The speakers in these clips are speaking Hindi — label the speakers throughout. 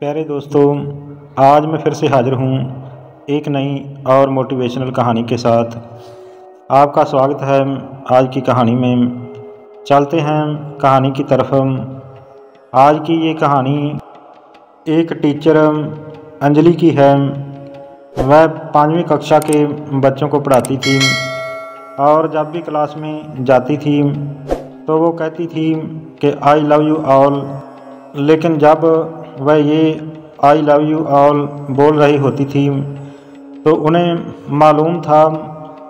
Speaker 1: प्यारे दोस्तों, आज मैं फिर से हाज़िर हूँ एक नई और मोटिवेशनल कहानी के साथ। आपका स्वागत है आज की कहानी में। चलते हैं कहानी की तरफ। आज की ये कहानी एक टीचर अंजलि की है। वह 5वीं कक्षा के बच्चों को पढ़ाती थी और जब भी क्लास में जाती थी तो वो कहती थी कि आई लव यू ऑल। लेकिन जब वह ये आई लव यू ऑल बोल रही होती थी तो उन्हें मालूम था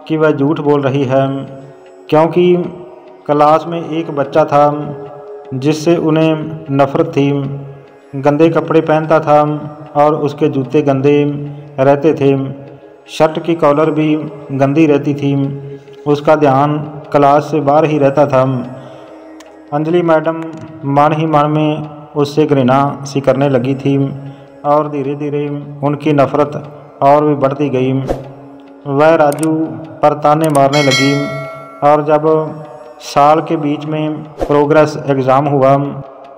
Speaker 1: कि वह झूठ बोल रही है, क्योंकि क्लास में एक बच्चा था जिससे उन्हें नफ़रत थी। गंदे कपड़े पहनता था और उसके जूते गंदे रहते थे। शर्ट की कॉलर भी गंदी रहती थी। उसका ध्यान क्लास से बाहर ही रहता था। अंजलि मैडम मन ही मन में उससे घृणा सी करने लगी थी और धीरे धीरे उनकी नफ़रत और भी बढ़ती गई। वह राजू पर ताने मारने लगी और जब साल के बीच में प्रोग्रेस एग्ज़ाम हुआ,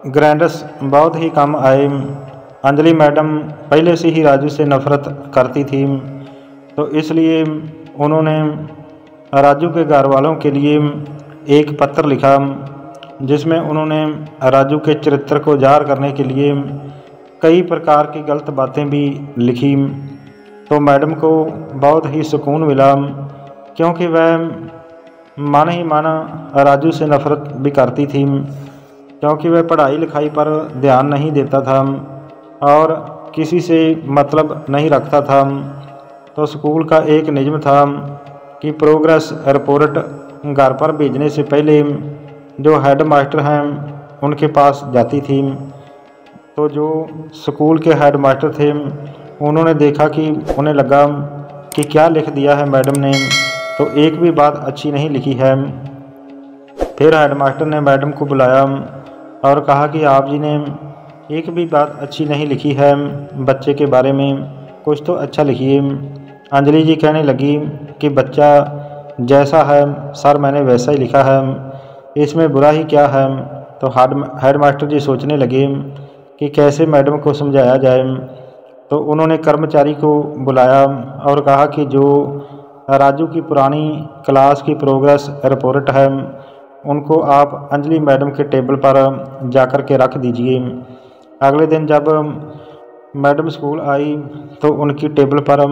Speaker 1: ग्रेड्स बहुत ही कम आए। अंजलि मैडम पहले से ही राजू से नफ़रत करती थी, तो इसलिए उन्होंने राजू के घर वालों के लिए एक पत्र लिखा जिसमें उन्होंने राजू के चरित्र को ज़ाहिर करने के लिए कई प्रकार की गलत बातें भी लिखी। तो मैडम को बहुत ही सुकून मिला, क्योंकि वह मन ही मन राजू से नफ़रत भी करती थी, क्योंकि वह पढ़ाई लिखाई पर ध्यान नहीं देता था और किसी से मतलब नहीं रखता था। तो स्कूल का एक नियम था कि प्रोग्रेस रिपोर्ट घर पर भेजने से पहले जो हेड मास्टर हैं उनके पास जाती थी। तो जो स्कूल के हेड मास्टर थे उन्होंने देखा कि उन्हें लगा कि क्या लिख दिया है मैडम ने, तो एक भी बात अच्छी नहीं लिखी है। फिर हेड मास्टर ने मैडम को बुलाया और कहा कि आप जी ने एक भी बात अच्छी नहीं लिखी है बच्चे के बारे में, कुछ तो अच्छा लिखिए। अंजलि जी कहने लगी कि बच्चा जैसा है सर मैंने वैसा ही लिखा है, इसमें बुरा ही क्या है। तो हेड मास्टर जी सोचने लगे कि कैसे मैडम को समझाया जाए। तो उन्होंने कर्मचारी को बुलाया और कहा कि जो राजू की पुरानी क्लास की प्रोग्रेस रिपोर्ट है उनको आप अंजलि मैडम के टेबल पर जाकर के रख दीजिए। अगले दिन जब मैडम स्कूल आई तो उनकी टेबल पर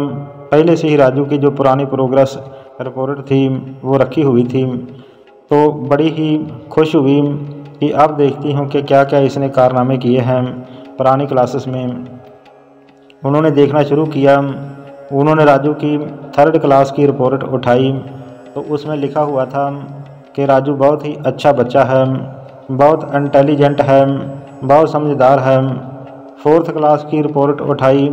Speaker 1: पहले से ही राजू की जो पुरानी प्रोग्रेस रिपोर्ट थी वो रखी हुई थी। तो बड़ी ही खुश हुई कि अब देखती हूँ कि क्या क्या इसने कारनामे किए हैं पुरानी क्लासेस में। उन्होंने देखना शुरू किया। उन्होंने राजू की 3rd क्लास की रिपोर्ट उठाई तो उसमें लिखा हुआ था कि राजू बहुत ही अच्छा बच्चा है, बहुत इंटेलिजेंट है, बहुत समझदार है। 4th क्लास की रिपोर्ट उठाई,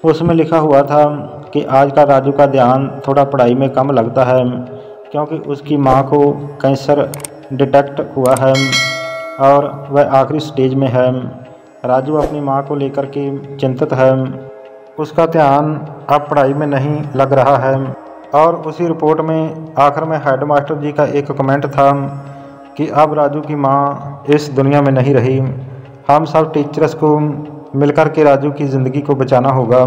Speaker 1: उसमें लिखा हुआ था कि आज का राजू का ध्यान थोड़ा पढ़ाई में कम लगता है, क्योंकि उसकी मां को कैंसर डिटेक्ट हुआ है और वह आखिरी स्टेज में है। राजू अपनी मां को लेकर के चिंतित है, उसका ध्यान अब पढ़ाई में नहीं लग रहा है। और उसी रिपोर्ट में आखिर में हेड मास्टर जी का एक कमेंट था कि अब राजू की मां इस दुनिया में नहीं रही, हम सब टीचर्स को मिलकर के राजू की ज़िंदगी को बचाना होगा।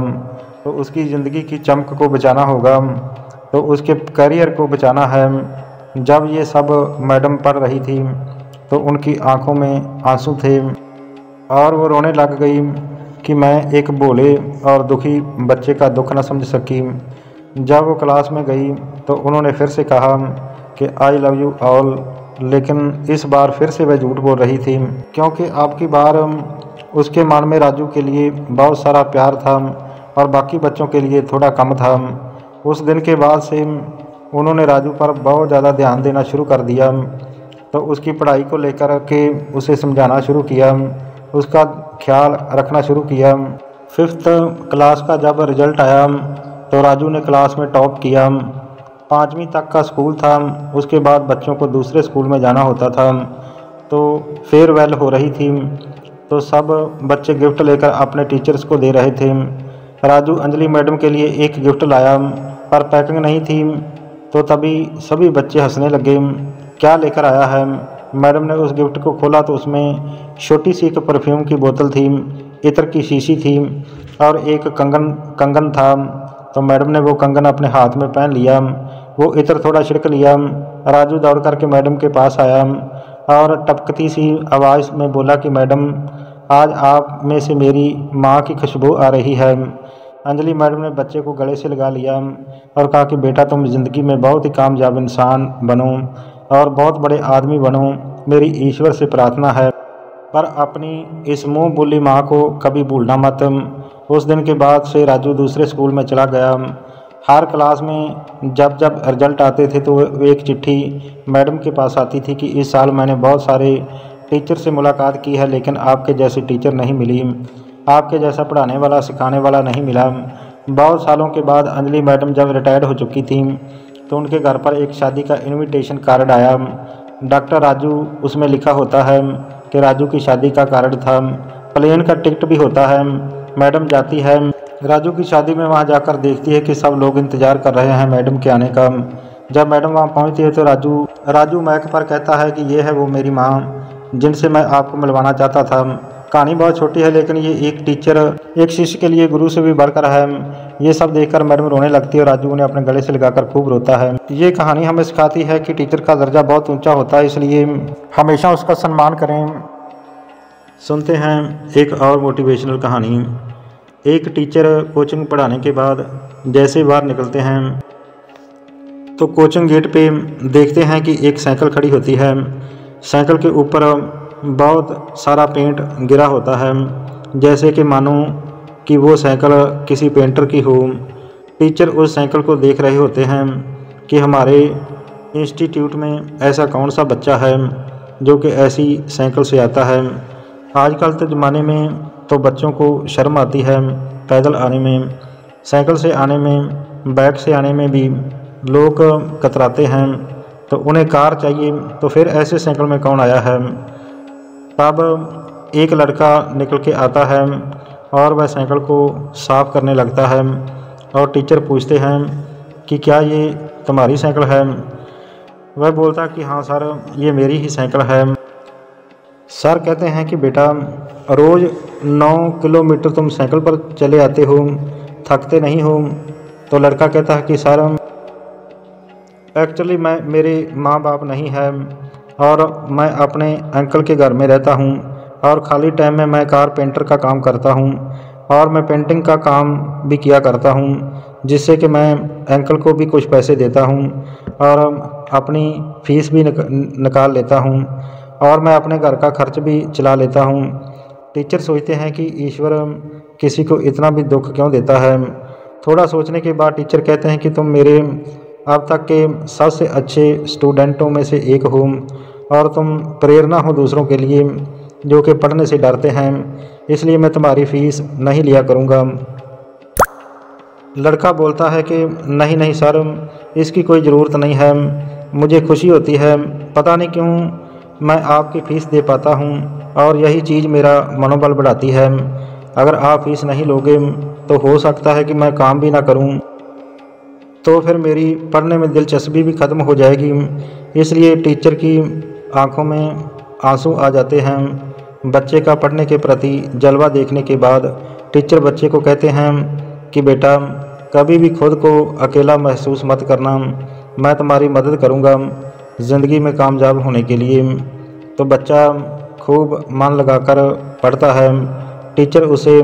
Speaker 1: तो उसकी ज़िंदगी की चमक को बचाना होगा, तो उसके करियर को बचाना है। जब ये सब मैडम पढ़ रही थी तो उनकी आंखों में आंसू थे और वो रोने लग गई कि मैं एक भोले और दुखी बच्चे का दुख न समझ सकी। जब वो क्लास में गई तो उन्होंने फिर से कहा कि आई लव यू ऑल, लेकिन इस बार फिर से वह झूठ बोल रही थी, क्योंकि अब की बार उसके मन में राजू के लिए बहुत सारा प्यार था और बाकी बच्चों के लिए थोड़ा कम था। उस दिन के बाद से उन्होंने राजू पर बहुत ज़्यादा ध्यान देना शुरू कर दिया। तो उसकी पढ़ाई को लेकर के उसे समझाना शुरू किया, उसका ख्याल रखना शुरू किया। 5th क्लास का जब रिज़ल्ट आया तो राजू ने क्लास में टॉप किया। 5वीं तक का स्कूल था, उसके बाद बच्चों को दूसरे स्कूल में जाना होता था। तो फेयरवेल हो रही थी, तो सब बच्चे गिफ्ट लेकर अपने टीचर्स को दे रहे थे। राजू अंजलि मैडम के लिए एक गिफ्ट लाया पर पैकिंग नहीं थी, तो तभी सभी बच्चे हंसने लगे। क्या लेकर आया है? मैडम ने उस गिफ्ट को खोला तो उसमें छोटी सी एक परफ्यूम की बोतल थी। इत्र की शीशी थी और एक कंगन था। तो मैडम ने वो कंगन अपने हाथ में पहन लिया। वो इत्र थोड़ा छिड़क लिया। राजू दौड़ करके मैडम के पास आया और टपकती सी आवाज़ में बोला कि मैडम, आज आप में से मेरी माँ की खुशबू आ रही है। अंजलि मैडम ने बच्चे को गले से लगा लिया और कहा कि बेटा, तुम ज़िंदगी में बहुत ही कामयाब इंसान बनो और बहुत बड़े आदमी बनो, मेरी ईश्वर से प्रार्थना है। पर अपनी इस मुँह बोली माँ को कभी भूलना मत। उस दिन के बाद से राजू दूसरे स्कूल में चला गया। हर क्लास में जब जब रिजल्ट आते थे तो एक चिट्ठी मैडम के पास आती थी कि इस साल मैंने बहुत सारे टीचर से मुलाकात की है, लेकिन आपके जैसी टीचर नहीं मिली, आपके जैसा पढ़ाने वाला सिखाने वाला नहीं मिला। बहुत सालों के बाद अंजलि मैडम जब रिटायर्ड हो चुकी थी तो उनके घर पर एक शादी का इनविटेशन कार्ड आया। डॉक्टर राजू उसमें लिखा होता है कि राजू की शादी का कार्ड था। प्लेन का टिकट भी होता है। मैडम जाती है राजू की शादी में। वहाँ जाकर देखती है कि सब लोग इंतज़ार कर रहे हैं मैडम के आने का। जब मैडम वहाँ पहुँचती है तो राजू माइक पर कहता है कि ये है वो मेरी माँ जिनसे मैं आपको मिलवाना चाहता था। कहानी बहुत छोटी है, लेकिन ये एक टीचर एक शिष्य के लिए गुरु से भी बढ़कर है। ये सब देखकर मैडम रोने लगती है और राजू उन्हें अपने गले से लगाकर खूब रोता है। ये कहानी हमें सिखाती है कि टीचर का दर्जा बहुत ऊंचा होता है, इसलिए हमेशा उसका सम्मान करें। सुनते हैं एक और मोटिवेशनल कहानी। एक टीचर कोचिंग पढ़ाने के बाद जैसे बाहर निकलते हैं तो कोचिंग गेट पे देखते हैं कि एक साइकिल खड़ी होती है। साइकिल के ऊपर बहुत सारा पेंट गिरा होता है, जैसे कि मानो कि वो साइकिल किसी पेंटर की हो। टीचर उस साइकिल को देख रहे होते हैं कि हमारे इंस्टीट्यूट में ऐसा कौन सा बच्चा है जो कि ऐसी साइकिल से आता है। आजकल के ज़माने में तो बच्चों को शर्म आती है पैदल आने में, साइकिल से आने में, बाइक से आने में भी लोग कतराते हैं। तो उन्हें कार चाहिए, तो फिर ऐसे साइकिल में कौन आया है। तब एक लड़का निकल के आता है और वह साइकिल को साफ़ करने लगता है और टीचर पूछते हैं कि क्या ये तुम्हारी साइकिल है। वह बोलता कि हाँ सर, ये मेरी ही साइकिल है। सर कहते हैं कि बेटा, रोज़ 9 किलोमीटर तुम साइकिल पर चले आते हो, थकते नहीं हो। तो लड़का कहता है कि सर, एक्चुअली मेरे माँ बाप नहीं है और मैं अपने अंकल के घर में रहता हूँ और ख़ाली टाइम में मैं कारपेंटर का काम करता हूँ और मैं पेंटिंग का काम भी किया करता हूँ, जिससे कि मैं अंकल को भी कुछ पैसे देता हूँ और अपनी फ़ीस भी निकाल लेता हूँ और मैं अपने घर का खर्च भी चला लेता हूँ। टीचर सोचते हैं कि ईश्वर किसी को इतना भी दुख क्यों देता है। थोड़ा सोचने के बाद टीचर कहते हैं कि तुम मेरे अब तक के सबसे अच्छे स्टूडेंटों में से एक हो और तुम प्रेरणा हो दूसरों के लिए जो कि पढ़ने से डरते हैं, इसलिए मैं तुम्हारी फ़ीस नहीं लिया करूँगा। लड़का बोलता है कि नहीं नहीं सर, इसकी कोई ज़रूरत नहीं है, मुझे खुशी होती है, पता नहीं क्यों मैं आपकी फ़ीस दे पाता हूँ और यही चीज़ मेरा मनोबल बढ़ाती है। अगर आप फ़ीस नहीं लोगे तो हो सकता है कि मैं काम भी ना करूँ, तो फिर मेरी पढ़ने में दिलचस्पी भी ख़त्म हो जाएगी। इसलिए टीचर की आंखों में आंसू आ जाते हैं। बच्चे का पढ़ने के प्रति जलवा देखने के बाद टीचर बच्चे को कहते हैं कि बेटा, कभी भी खुद को अकेला महसूस मत करना, मैं तुम्हारी मदद करूँगा ज़िंदगी में कामयाब होने के लिए। तो बच्चा खूब मन लगाकर पढ़ता है। टीचर उसे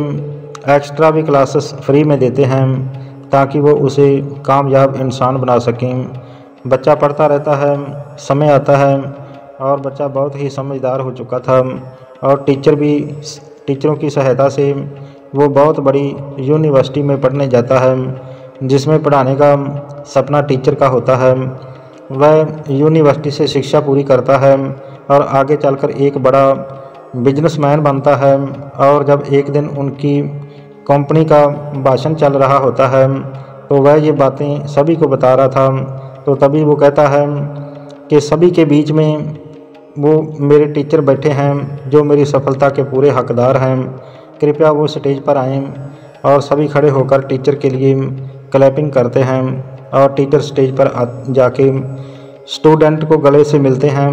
Speaker 1: एक्स्ट्रा भी क्लासेस फ्री में देते हैं ताकि वो उसे कामयाब इंसान बना सकें। बच्चा पढ़ता रहता है। समय आता है और बच्चा बहुत ही समझदार हो चुका था और टीचरों की सहायता से वो बहुत बड़ी यूनिवर्सिटी में पढ़ने जाता है, जिसमें पढ़ाने का सपना टीचर का होता है। वह यूनिवर्सिटी से शिक्षा पूरी करता है और आगे चलकर एक बड़ा बिजनेसमैन बनता है। और जब एक दिन उनकी कंपनी का भाषण चल रहा होता है तो वह ये बातें सभी को बता रहा था। तो तभी वो कहता है कि सभी के बीच में वो मेरे टीचर बैठे हैं जो मेरी सफलता के पूरे हकदार हैं, कृपया वो स्टेज पर आएँ। और सभी खड़े होकर टीचर के लिए क्लैपिंग करते हैं और टीचर स्टेज पर जाके स्टूडेंट को गले से मिलते हैं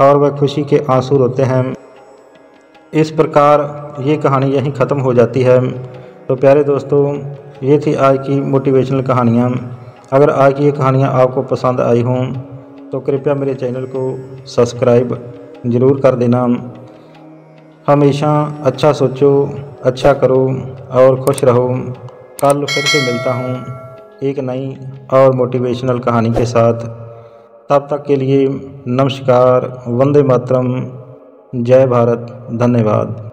Speaker 1: और वह खुशी के आंसू रोते हैं। इस प्रकार ये कहानी यहीं ख़त्म हो जाती है। तो प्यारे दोस्तों, ये थी आज की मोटिवेशनल कहानियाँ। अगर आज की ये कहानियाँ आपको पसंद आई हों तो कृपया मेरे चैनल को सब्सक्राइब ज़रूर कर देना। हमेशा अच्छा सोचो, अच्छा करो और खुश रहो। कल फिर से मिलता हूँ एक नई और मोटिवेशनल कहानी के साथ। तब तक के लिए नमस्कार, वंदे मातरम, जय भारत, धन्यवाद।